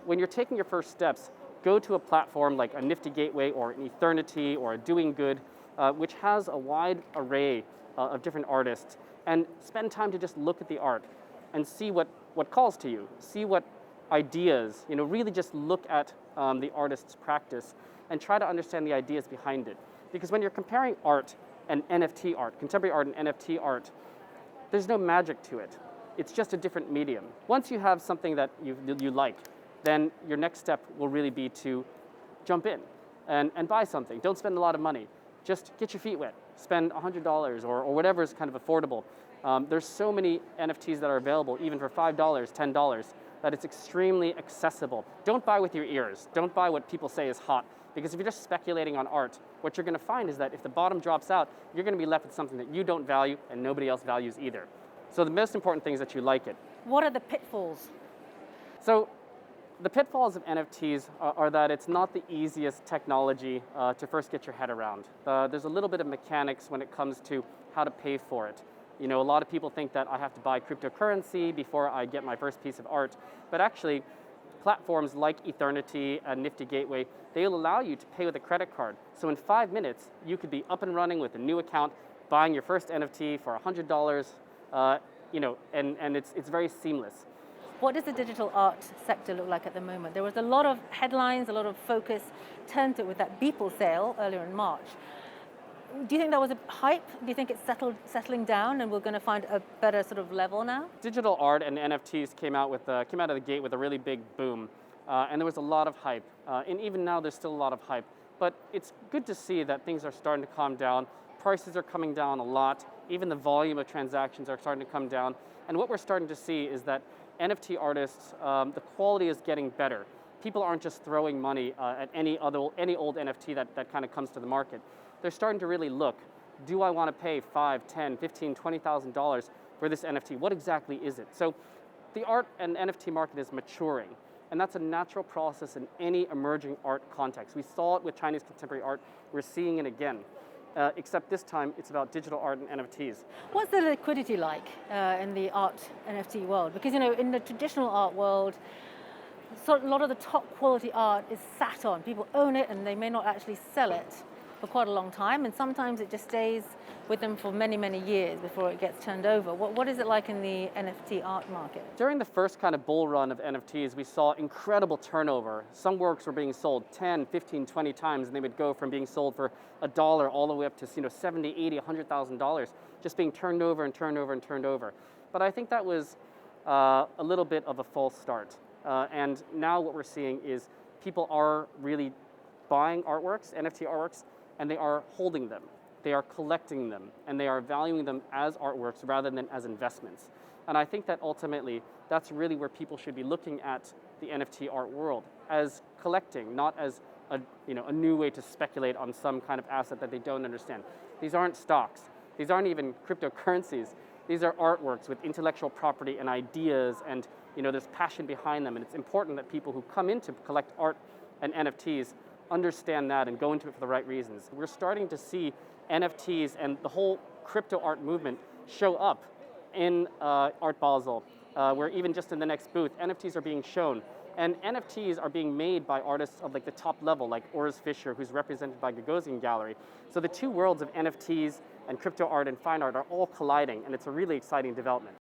when you're taking your first steps, go to a platform like a Nifty Gateway or an Eternity or a Doing Good, which has a wide array of different artists, and spend time to just look at the art and see what calls to you, see what ideas, really just look at the artist's practice and try to understand the ideas behind it. Because when you're comparing art and NFT art, contemporary art and NFT art, there's no magic to it. It's just a different medium. Once you have something that you like, then your next step will really be to jump in and buy something. Don't spend a lot of money. Just get your feet wet. Spend $100 or whatever is kind of affordable. There's so many NFTs that are available, even for $5, $10, that it's extremely accessible. Don't buy with your ears. Don't buy what people say is hot. Because if you're just speculating on art, what you're going to find is that if the bottom drops out, you're going to be left with something that you don't value and nobody else values either. So the most important thing is that you like it. What are the pitfalls? So the pitfalls of NFTs are that it's not the easiest technology to first get your head around. There's a little bit of mechanics when it comes to how to pay for it. A lot of people think that I have to buy cryptocurrency before I get my first piece of art, but actually platforms like Eternity and Nifty Gateway, they'll allow you to pay with a credit card. So in 5 minutes, you could be up and running with a new account, buying your first NFT for $100, and it's very seamless. What does the digital art sector look like at the moment? There was a lot of headlines, a lot of focus turned to it with that Beeple sale earlier in March. Do you think that was a hype? Do you think it's settling down and we're going to find a better sort of level now? Digital art and NFTs came out of the gate with a really big boom, and there was a lot of hype. And even now, there's still a lot of hype. But it's good to see that things are starting to calm down. Prices are coming down a lot. Even the volume of transactions are starting to come down. And what we're starting to see is that NFT artists, the quality is getting better. People aren't just throwing money at any old NFT that kind of comes to the market. They're starting to really look, do I want to pay $5, $10, $15, $20,000 for this NFT? What exactly is it? So the art and NFT market is maturing, and that's a natural process in any emerging art context. We saw it with Chinese contemporary art. We're seeing it again, except this time it's about digital art and NFTs. What's the liquidity like in the art NFT world? Because in the traditional art world, so a lot of the top quality art is sat on. People own it and they may not actually sell it for quite a long time, and sometimes it just stays with them for many, many years before it gets turned over. What is it like in the NFT art market? During the first kind of bull run of NFTs, we saw incredible turnover. Some works were being sold 10, 15, 20 times, and they would go from being sold for $1 all the way up to $70, $80, $100,000, just being turned over and turned over and turned over. But I think that was a little bit of a false start. And now what we're seeing is people are really buying artworks, NFT artworks, and they are holding them. They are collecting them, and they are valuing them as artworks rather than as investments. And I think that ultimately, that's really where people should be looking at the NFT art world, as collecting, not as a new way to speculate on some kind of asset that they don't understand. These aren't stocks. These aren't even cryptocurrencies. These are artworks with intellectual property and ideas, and there's passion behind them. And it's important that people who come in to collect art and NFTs understand that and go into it for the right reasons. We're starting to see NFTs and the whole crypto art movement show up in Art Basel, where even just in the next booth, NFTs are being shown. And NFTs are being made by artists of the top level, like Urs Fischer, who's represented by Gagosian Gallery. So the two worlds of NFTs and crypto art and fine art are all colliding, and it's a really exciting development.